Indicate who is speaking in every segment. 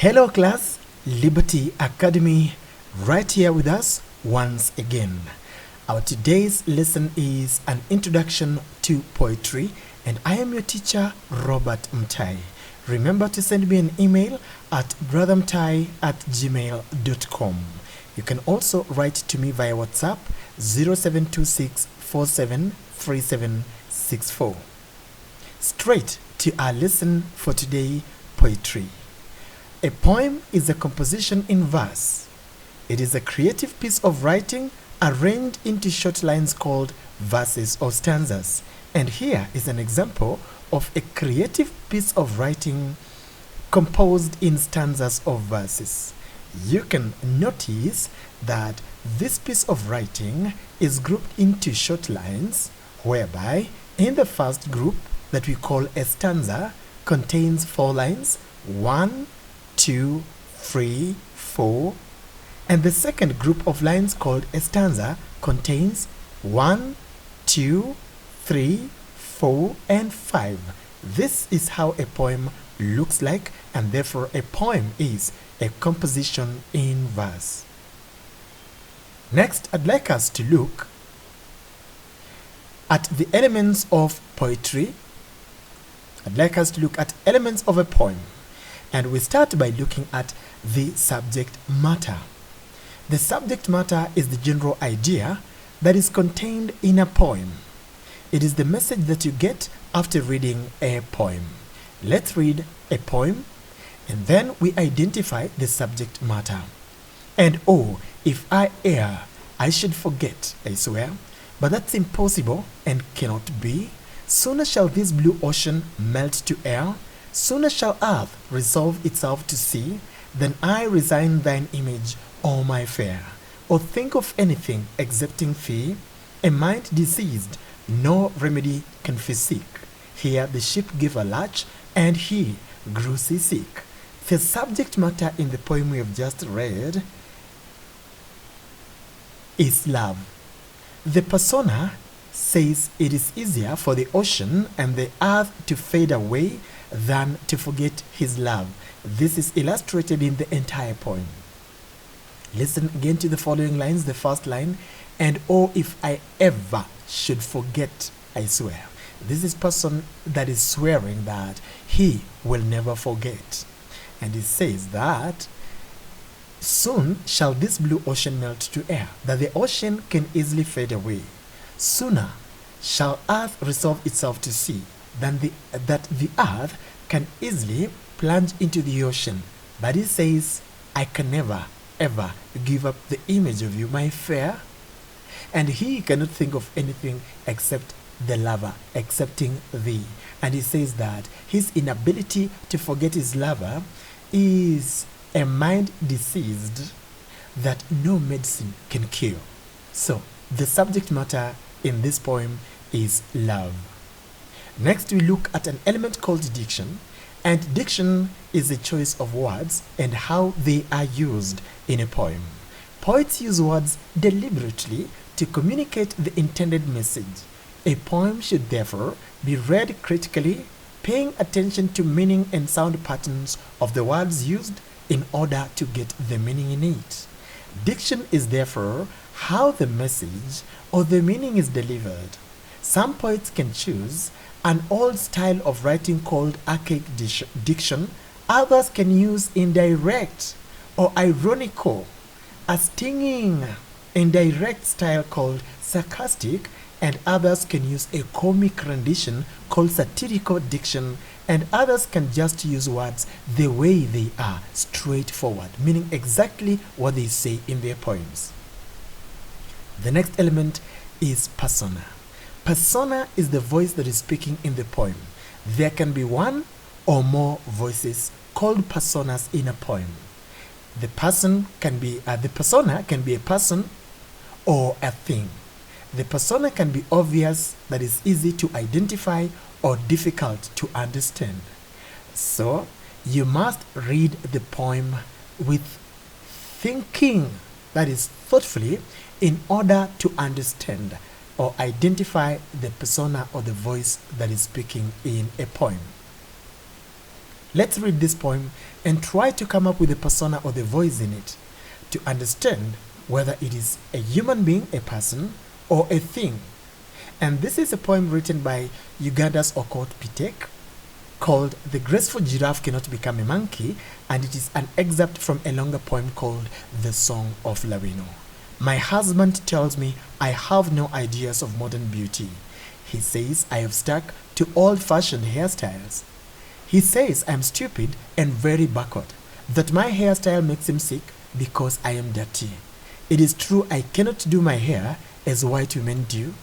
Speaker 1: Hello class, Liberty Academy right here with us once again. Our today's lesson is an introduction to poetry, and I am your teacher Robert Mutai. Remember to send me an email at brothermutai@gmail.com. You can also write to me via WhatsApp 0726 473764. Straight to our lesson for today, poetry. A poem is a composition in verse. It is a creative piece of writing arranged into short lines called verses or stanzas. And here is an example of a creative piece of writing composed in stanzas of verses. You can notice that this piece of writing is grouped into short lines, whereby in the first group that we call a stanza contains 4 lines, 1, 2, 3, 4, and the second group of lines called a stanza contains 1, 2, 3, 4, and 5. This is how a poem looks like, and therefore a poem is a composition in verse. Next, I'd like us to look at the elements of poetry. I'd like us to look at elements of a poem. And we start by looking at the subject matter. The subject matter is the general idea that is contained in a poem. It is the message that you get after reading a poem. Let's read a poem, and then we identify the subject matter. And oh, if I err, I should forget, I swear, but that's impossible and cannot be. Sooner shall this blue ocean melt to air, sooner shall earth resolve itself to sea, than I resign thine image, O my fair, or think of anything excepting thee. A mind diseased, no remedy can physic. Here the ship gave a lurch, and he grew seasick. The subject matter in the poem we have just read is love. The persona says it is easier for the ocean and the earth to fade away than to forget his love. This is illustrated in the entire poem. Listen again to the following lines. The first line, and oh, if I ever should forget, I swear. This is person that is swearing that he will never forget. And it says that soon shall this blue ocean melt to air, that the ocean can easily fade away. Sooner shall earth resolve itself to sea, than that the earth can easily plunge into the ocean. But it says, I can never, ever give up the image of you, my fair. And he cannot think of anything except the lover, excepting thee. And he says that his inability to forget his lover is a mind diseased that no medicine can cure. So, the subject matter in this poem is love. Next, we look at an element called diction, and diction is the choice of words and how they are used in a poem. Poets use words deliberately to communicate the intended message. A poem should therefore be read critically, paying attention to meaning and sound patterns of the words used in order to get the meaning in it. Diction is therefore how the message or the meaning is delivered. Some poets can choose an old style of writing called archaic diction. Others can use indirect or ironical, a stinging indirect style called sarcastic, and others can use a comic rendition called satirical diction, and others can just use words the way they are, straightforward, meaning exactly what they say in their poems. The next element is persona. Persona is the voice that is speaking in the poem. There can be one or more voices called personas in a poem. The persona can be a person or a thing. The persona can be obvious, that is easy to identify, or difficult to understand. So, you must read the poem with thinking, that is thoughtfully, in order to understand or identify the persona or the voice that is speaking in a poem. Let's read this poem and try to come up with the persona or the voice in it to understand whether it is a human being, a person, or a thing. And this is a poem written by Uganda's Okot Pitek called The Graceful Giraffe Cannot Become a Monkey, and it is an excerpt from a longer poem called The Song of Lawino. My husband tells me I have no ideas of modern beauty. He says I have stuck to old-fashioned hairstyles. He says I'm stupid and very backward, that my hairstyle makes him sick because I am dirty. It is true I cannot do my hair as white women do.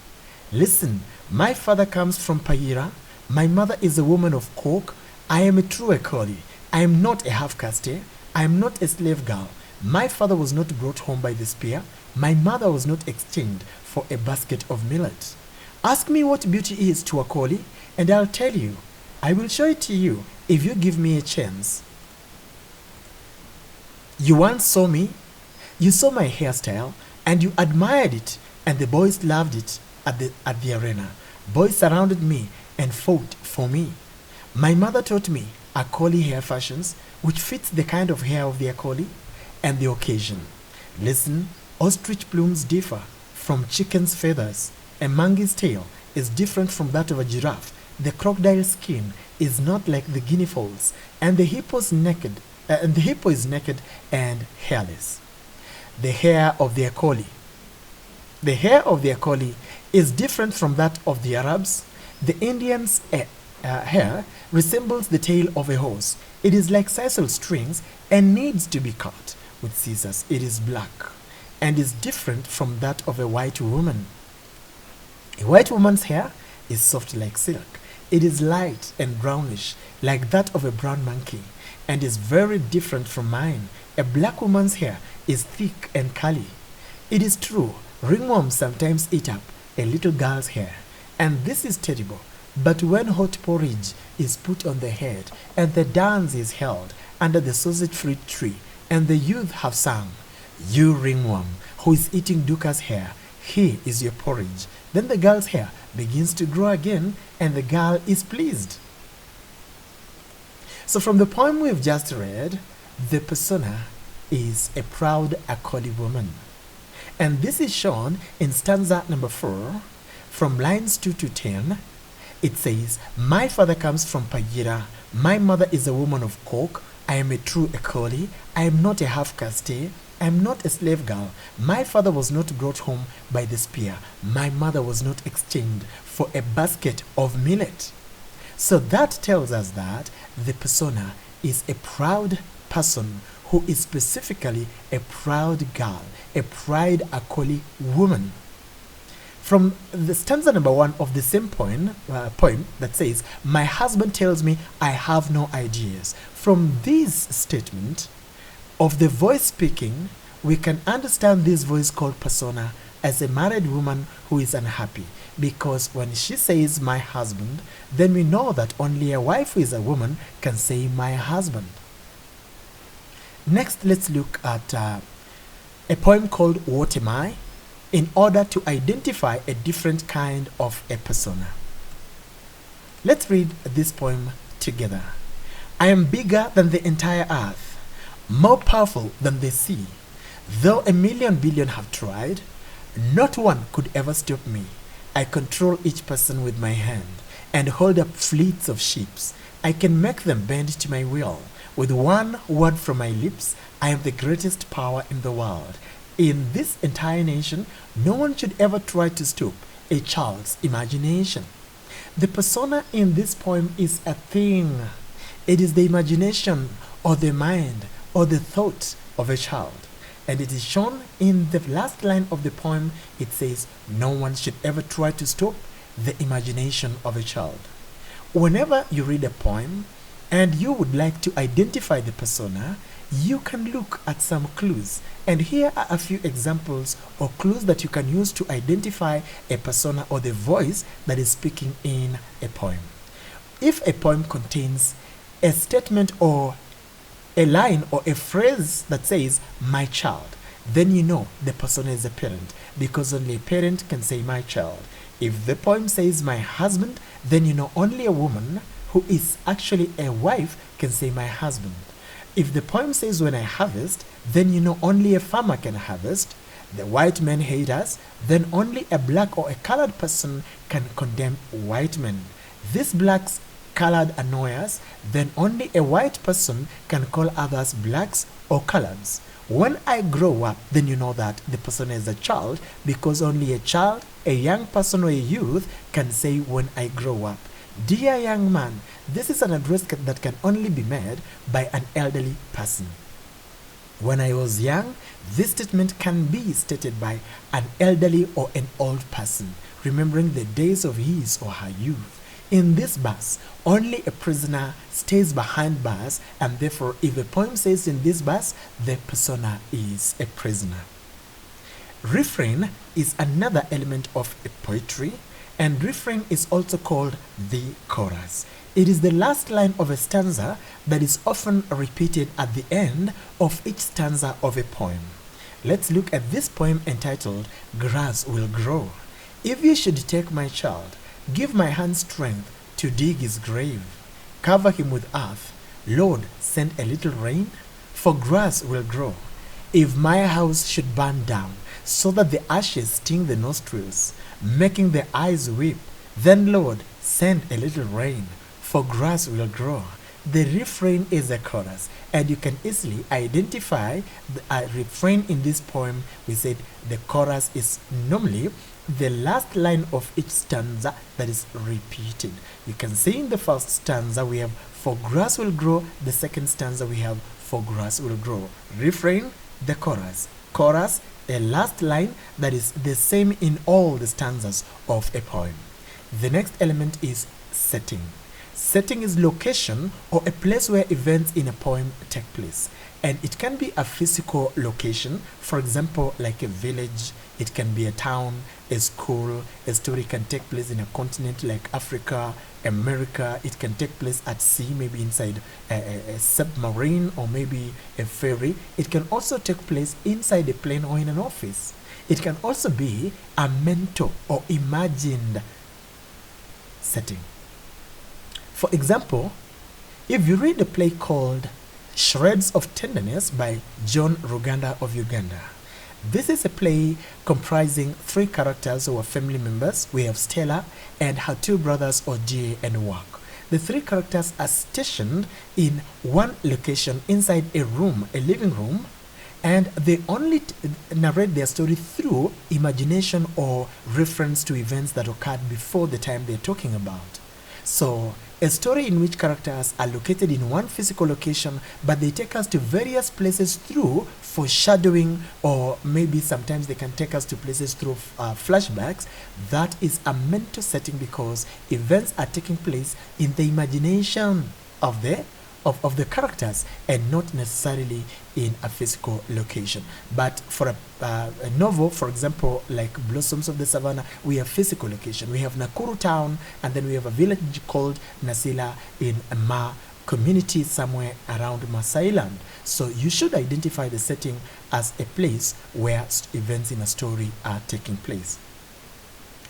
Speaker 1: Listen, my father comes from Payira. My mother is a woman of Cork. I am a true Ekoli. I am not a half-caste. I am not a slave girl. My father was not brought home by the spear. My mother was not exchanged for a basket of millet. Ask me what beauty is to Akoli, and I'll tell you. I will show it to you if you give me a chance. You once saw me. You saw my hairstyle, and you admired it, and the boys loved it at the arena. Boys surrounded me and fought for me. My mother taught me Akoli hair fashions, which fits the kind of hair of the Akoli and the occasion. Listen, ostrich plumes differ from chicken's feathers. A monkey's tail is different from that of a giraffe. The crocodile's skin is not like the guinea fowl's, and the hippo is naked and hairless. The hair of the Akoli. The hair of the Akoli is different from that of the Arabs. The Indian's hair resembles the tail of a horse. It is like sisal strings and needs to be cut with scissors. It is black and is different from that of a white woman. A white woman's hair is soft like silk. It is light and brownish like that of a brown monkey and is very different from mine. A black woman's hair is thick and curly. It is true, ringworms sometimes eat up a little girl's hair, and this is terrible. But when hot porridge is put on the head and the dance is held under the sausage fruit tree and the youth have sung, you ringworm who is eating Duka's hair, here is your porridge. Then the girl's hair begins to grow again and the girl is pleased. So from the poem we've just read, the persona is a proud Akoli woman. And this is shown in stanza number 4 from lines 2 to 10. It says, my father comes from Payira. My mother is a woman of Cork. I am a true Ekoli. I am not a half-caste. I am not a slave girl. My father was not brought home by the spear. My mother was not exchanged for a basket of millet. So that tells us that the persona is a proud person who is specifically a proud girl, a proud Akoli woman. From the stanza number 1 of the same poem that says, my husband tells me I have no ideas. From this statement of the voice speaking, we can understand this voice called persona as a married woman who is unhappy, because when she says my husband, then we know that only a wife who is a woman can say my husband. Next, let's look at a poem called What Am I? In order to identify a different kind of a persona. Let's read this poem together. I am bigger than the entire earth, more powerful than the sea. Though 1,000,000 billion have tried, not one could ever stop me. I control each person with my hand and hold up fleets of ships. I can make them bend to my will. With one word from my lips, I am the greatest power in the world. In this entire nation, no one should ever try to stop a child's imagination. The persona in this poem is a thing. It is the imagination or the mind or the thought of a child. And it is shown in the last line of the poem. It says, no one should ever try to stop the imagination of a child. Whenever you read a poem and you would like to identify the persona, you can look at some clues. And here are a few examples or clues that you can use to identify a persona or the voice that is speaking in a poem. If a poem contains a statement or a line or a phrase that says my child, then you know the persona is a parent, because only a parent can say my child. If the poem says my husband, then you know only a woman who is actually a wife can say my husband. If the poem says when I harvest, then you know only a farmer can harvest. The white men hate us, then only a black or a colored person can condemn white men. These blacks colored annoy us, then only a white person can call others blacks or coloreds. When I grow up, then you know that the person is a child, because only a child, a young person or a youth can say when I grow up. Dear young man, this is an address that can only be made by an elderly person. When I was young, this statement can be stated by an elderly or an old person, remembering the days of his or her youth. In this verse, only a prisoner stays behind bars, and therefore if a poem says in this verse, the persona is a prisoner. Refrain is another element of a poetry, and refrain is also called the chorus. It is the last line of a stanza that is often repeated at the end of each stanza of a poem. Let's look at this poem entitled Grass Will Grow. If you should take my child, give my hand strength to dig his grave. Cover him with earth, Lord, send a little rain, for grass will grow. If my house should burn down, so that the ashes sting the nostrils, making the eyes weep, then Lord, send a little rain, for grass will grow. The refrain is a chorus, and you can easily identify the refrain in this poem. We said the chorus is normally the last line of each stanza that is repeated. You can see in the first stanza we have for grass will grow, the second stanza we have for grass will grow. Refrain, the chorus. Chorus, a last line that is the same in all the stanzas of a poem. The next element is setting. Setting is location or a place where events in a poem take place. And it can be a physical location, for example, like a village. It can be a town, a school. A story can take place in a continent like Africa, America. It can take place at sea, maybe inside a submarine or maybe a ferry. It can also take place inside a plane or in an office. It can also be a mental or imagined setting. For example, if you read a play called Shreds of Tenderness by John Ruganda of Uganda, this is a play comprising 3 characters who are family members. We have Stella and her 2 brothers, Ogie and Wak. The 3 characters are stationed in one location inside a room, a living room, and they only narrate their story through imagination or reference to events that occurred before the time they're talking about. So, a story in which characters are located in one physical location, but they take us to various places through foreshadowing, or maybe sometimes they can take us to places through flashbacks. That is a mental setting, because events are taking place in the imagination of the characters and not necessarily in a physical location. But for a novel, for example, like Blossoms of the Savannah, we have physical location. We have Nakuru town, and then we have a village called Nasila in a Ma community somewhere around Masai land. So you should identify the setting as a place where events in a story are taking place.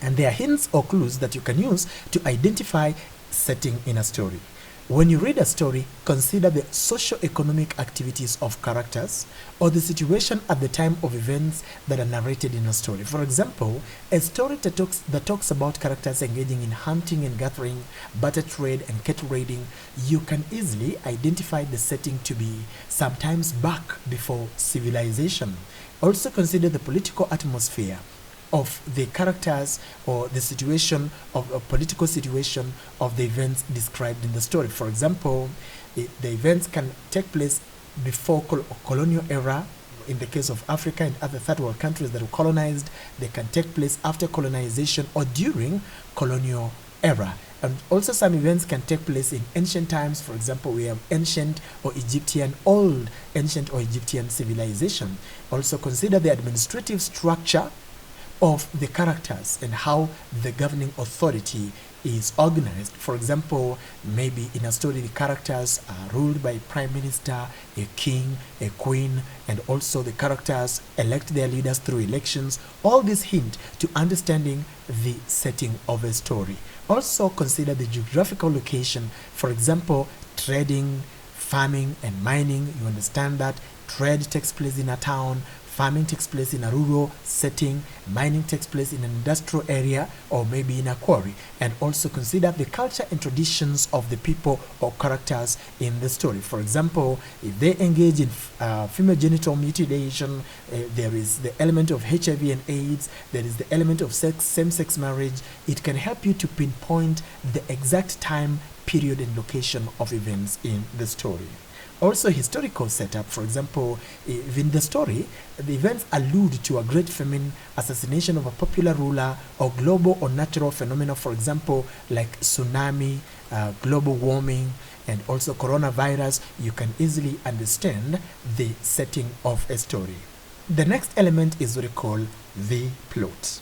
Speaker 1: And there are hints or clues that you can use to identify setting in a story. When you read a story, consider the socio-economic activities of characters or the situation at the time of events that are narrated in a story. For example, a story that talks about characters engaging in hunting and gathering, barter trade and cattle raiding, you can easily identify the setting to be sometimes back before civilization. Also consider the political atmosphere of the characters or the situation of a political situation of the events described in the story. For example, the events can take place before colonial era. In the case of Africa and other third world countries that were colonized, they can take place after colonization or during colonial era. And also some events can take place in ancient times. For example, we have ancient or old ancient or Egyptian civilization. Also consider the administrative structure of the characters and how the governing authority is organized. For example, maybe in a story the characters are ruled by a prime minister, a king, a queen, and also the characters elect their leaders through elections. All these hint to understanding the setting of a story. Also consider the geographical location. For example, trading, farming, and mining. You understand that trade takes place in a town, farming takes place in a rural setting, mining takes place in an industrial area or maybe in a quarry. And also consider the culture and traditions of the people or characters in the story. For example, if they engage in female genital mutilation, there is the element of HIV and AIDS, there is the element of same-sex marriage. It can help you to pinpoint the exact time, period, and location of events in the story. Also, historical setup. For example, in the story, the events allude to a great famine, assassination of a popular ruler, or global or natural phenomena, for example, like tsunami, global warming, and also coronavirus. You can easily understand the setting of a story. The next element is what we call the plot.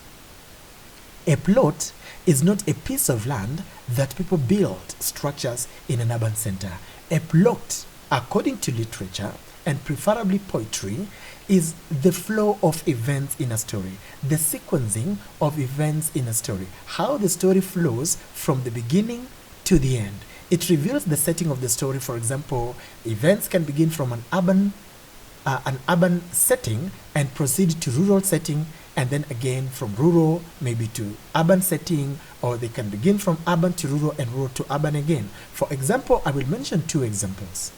Speaker 1: A plot is not a piece of land that people build structures in an urban center. A plot, according to literature and preferably poetry, is the flow of events in a story, the sequencing of events in a story, how the story flows from the beginning to the end. It reveals the setting of the story. For example, events can begin from an urban setting and proceed to rural setting, and then again from rural maybe to urban setting, or they can begin from urban to rural and rural to urban again. For example, I will mention two examples.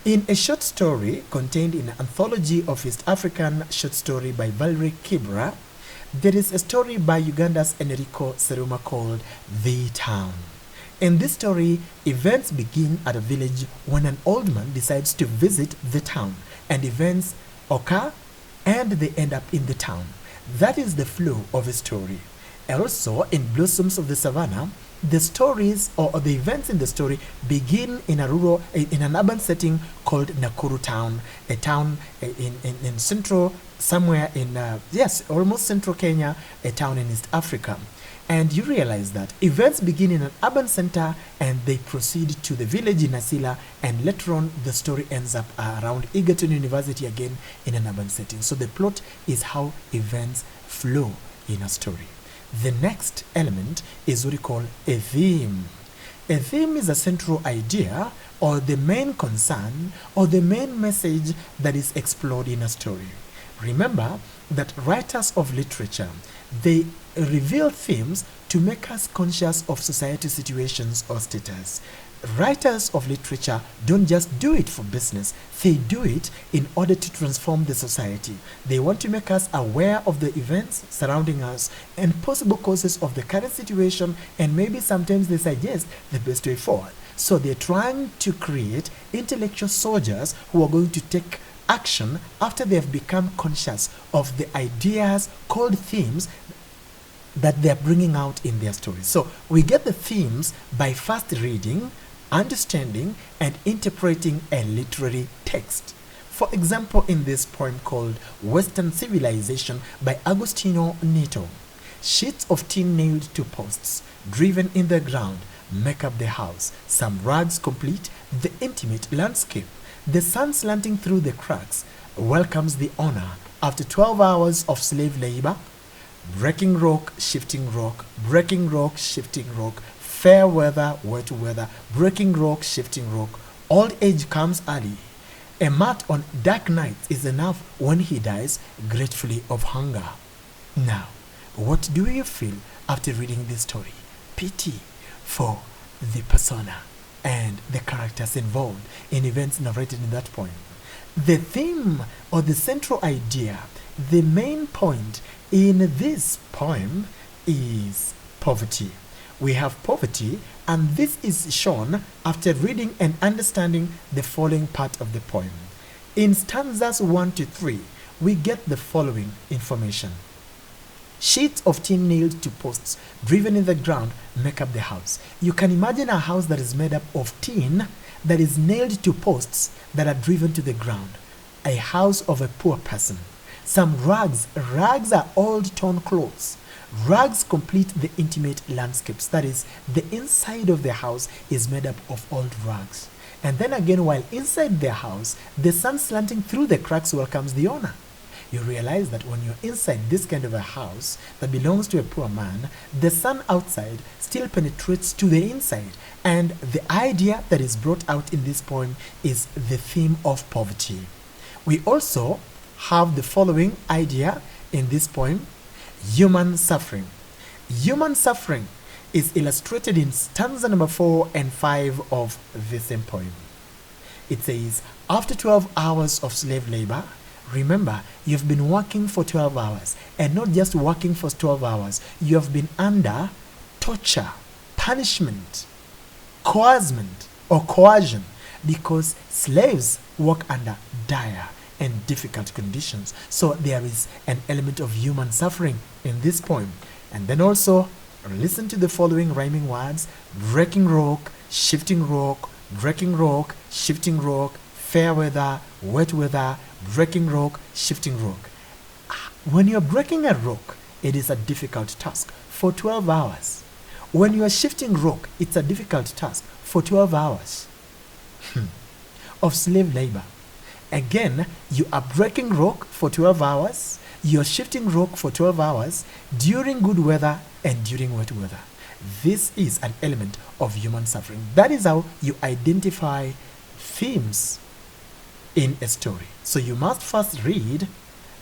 Speaker 1: In a short story contained in an anthology of East African short story by Valerie Kibra, there is a story by Uganda's Enrico Seruma called The Town. In this story, events begin at a village when an old man decides to visit the town, and events occur and they end up in the town. That is the flow of a story. Also, in Blossoms of the Savannah, the stories or the events in the story begin in an urban setting called Nakuru Town, a town in central, somewhere in, almost central Kenya, a town in East Africa. And you realize that events begin in an urban center and they proceed to the village in Asila, and later on the story ends up around Egerton University again in an urban setting. So the plot is how events flow in a story. The next element is what we call a theme. A theme is a central idea or the main concern or the main message that is explored in a story. Remember that writers of literature, they reveal themes to make us conscious of society situations or status. Writers of literature don't just do it for business, they do it in order to transform the society. They want to make us aware of the events surrounding us and possible causes of the current situation, and maybe sometimes they suggest the best way forward. So they're trying to create intellectual soldiers who are going to take action after they have become conscious of the ideas called themes that they're bringing out in their stories. So we get the themes by first reading, understanding, and interpreting a literary text. For example, in this poem called Western Civilization by Agostino Neto, sheets of tin nailed to posts, driven in the ground, make up the house. Some rugs complete the intimate landscape. The sun slanting through the cracks welcomes the owner after 12 hours of slave labor. Breaking rock, shifting rock, breaking rock, shifting rock, fair weather, wet weather, breaking rock, shifting rock. Old age comes early. A mat on dark nights is enough when he dies gratefully of hunger. Now, what do you feel after reading this story? Pity for the persona and the characters involved in events narrated in that poem. The theme or the central idea, the main point in this poem is poverty. We have poverty, and this is shown after reading and understanding the following part of the poem. In stanzas 1 to 3, we get the following information. Sheets of tin nailed to posts, driven in the ground, make up the house. You can imagine a house that is made up of tin that is nailed to posts that are driven to the ground. A house of a poor person. Some rags are old torn clothes. Rugs complete the intimate landscapes. That is, the inside of the house is made up of old rugs. And then again, while inside the house, the sun slanting through the cracks welcomes the owner. you realize that when you're inside this kind of a house that belongs to a poor man, the sun outside still penetrates to the inside. And the idea that is brought out in this poem is the theme of poverty. We also have the following idea in this poem: human suffering. Human suffering is illustrated in stanza number 4 and 5 of the same poem. It says, after 12 hours of slave labor, remember, you've been working for 12 hours, and not just working for 12 hours, you have been under torture, punishment, coercement, or coercion, because slaves work under dire and difficult conditions. So there is an element of human suffering in this poem. And then also, listen to the following rhyming words: breaking rock, shifting rock, breaking rock, shifting rock, fair weather, wet weather, breaking rock, shifting rock. When you're breaking a rock, it is a difficult task for 12 hours. When you are shifting rock, it's a difficult task for 12 hours of slave labor. Again, you are breaking rock for 12 hours, you're shifting rock for 12 hours during good weather and during wet weather. This is an element of human suffering. That is how you identify themes in a story. So you must first read,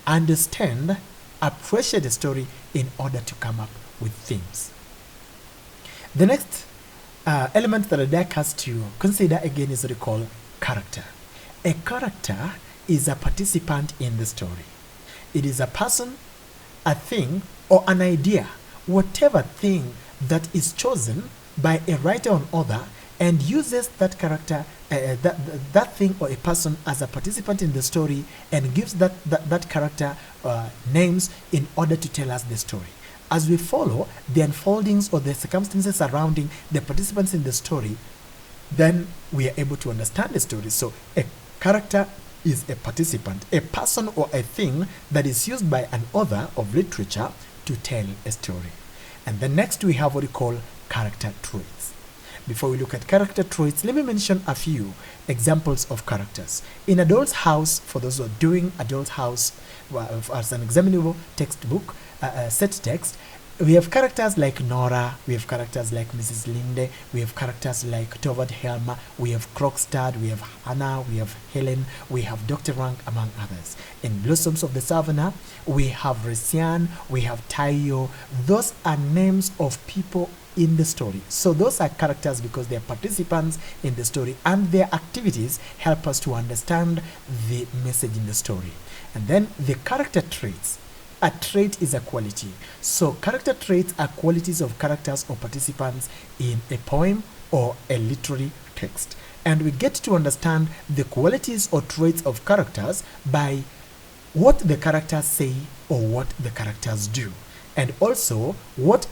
Speaker 1: understand, appreciate the story in order to come up with themes. The next element that I'd like us to consider again is what we call character. A character is a participant in the story. It is a person, a thing, or an idea, whatever thing that is chosen by a writer or author, and uses that character, that thing or a person as a participant in the story, and gives that character names in order to tell us the story. As we follow the unfoldings or the circumstances surrounding the participants in the story, then we are able to understand the story. So a character is a participant, a person or a thing that is used by an author of literature to tell a story. And then next we have what we call character traits. Before we look at character traits, let me mention a few examples of characters. In Adult's House, for those who are doing Adult's House as an examinable textbook, set text, we have characters like Nora, we have characters like Mrs. Linde, we have characters like Tovard Helmer, we have Krogstad, we have Hannah, we have Helen, we have Dr. Rank, among others. In Blossoms of the Savannah, we have Resian, we have Tayo. Those are names of people in the story. So those are characters because they are participants in the story, and their activities help us to understand the message in the story. And then the character traits. A trait is a quality. So character traits are qualities of characters or participants in a poem or a literary text. And we get to understand the qualities or traits of characters by what the characters say or what the characters do. And also what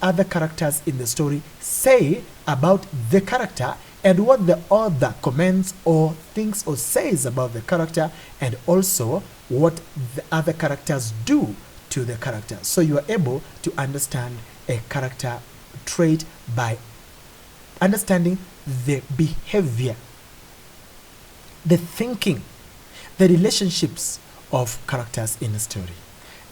Speaker 1: other characters in the story say about the character, and what the author comments or thinks or says about the character, and also what the other characters do to the character. So you are able to understand a character trait by understanding the behavior, the thinking, the relationships of characters in a story.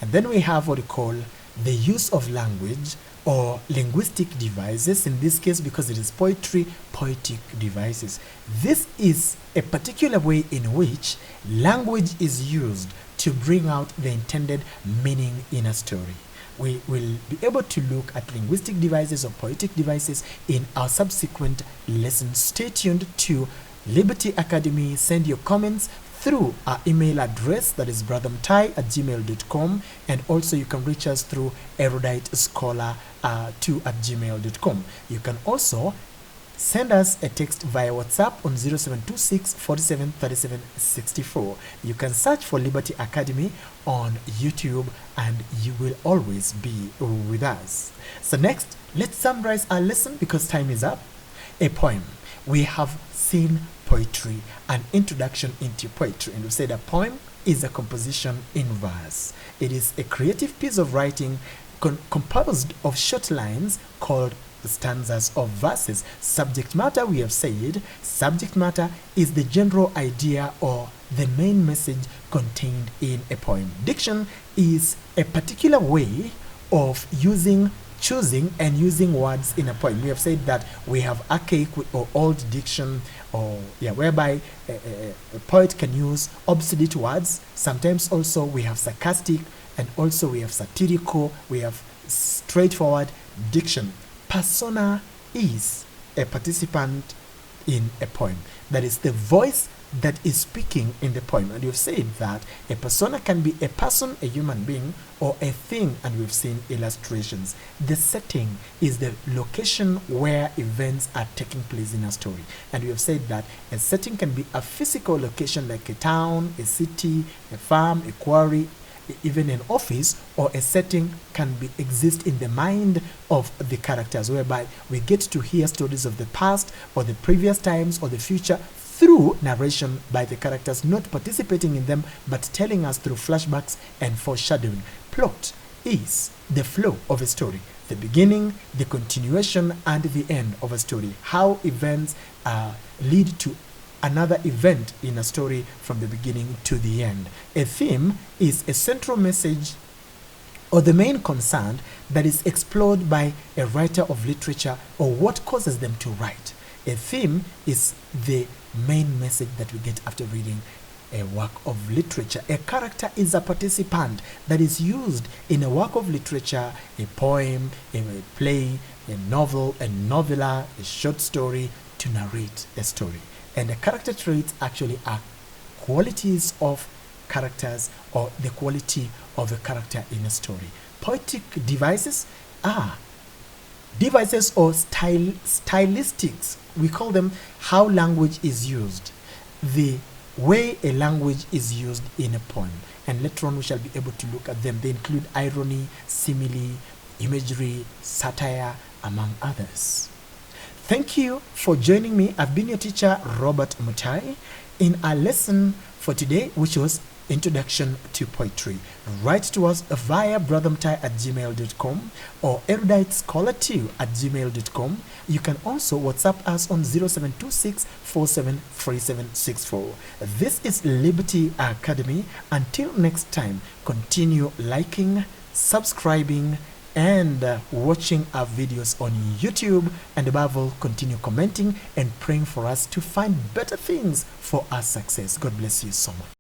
Speaker 1: And then we have what we call the use of language or linguistic devices, in this case because it is poetry, poetic devices. This is a particular way in which language is used to bring out the intended meaning in a story. We will be able to look at linguistic devices or poetic devices in our subsequent lessons. Stay tuned to Liberty Academy. Send your comments through our email address, that is brothermutai@gmail.com, and also you can reach us through eruditescholar2@gmail.com. You can also send us a text via WhatsApp on 0726 47 37 64. You can search for Liberty Academy on YouTube and you will always be with us. So next, let's summarize our lesson because time is up. A poem. We have seen poetry, an introduction into poetry, and we said a poem is a composition in verse. It is a creative piece of writing composed of short lines called stanzas of verses. Subject matter, we have said, Subject matter is the general idea or the main message contained in a poem. Diction is a particular way of choosing and using words in a poem. We have said that we have archaic or old diction, or whereby a poet can use obsolete words. Sometimes also we have sarcastic, and also we have satirical, we have straightforward diction. Persona is a participant in a poem. That is the voice that is speaking in the poem. And we've said that a persona can be a person, a human being, or a thing, and we've seen illustrations. The setting is the location where events are taking place in a story. And we have said that a setting can be a physical location like a town, a city, a farm, a quarry, even an office, or a setting can exist in the mind of the characters, whereby we get to hear stories of the past or the previous times or the future through narration by the characters, not participating in them, but telling us through flashbacks and foreshadowing. Plot is the flow of a story, the beginning, the continuation, and the end of a story. How events lead to another event in a story from the beginning to the end. A theme is a central message or the main concern that is explored by a writer of literature, or what causes them to write. A theme is the main message that we get after reading a work of literature. A character is a participant that is used in a work of literature, a poem, a play, a novel, a novella, a short story, to narrate a story. And the character traits actually are qualities of characters, or the quality of a character in a story. Poetic devices are devices or stylistics. We call them how language is used, the way a language is used in a poem. And later on we shall be able to look at them. They include irony, simile, imagery, satire, among others. Thank you for joining me. I've been your teacher, Robert Mutai, in our lesson for today, which was Introduction to Poetry. Write to us via brothermutai@gmail.com or eruditescholar2@gmail.com. You can also WhatsApp us on 0726 473764. This is Liberty Academy. Until next time, continue liking, subscribing, and watching our videos on YouTube, and above all, continue commenting and praying for us to find better things for our success. God bless you so much.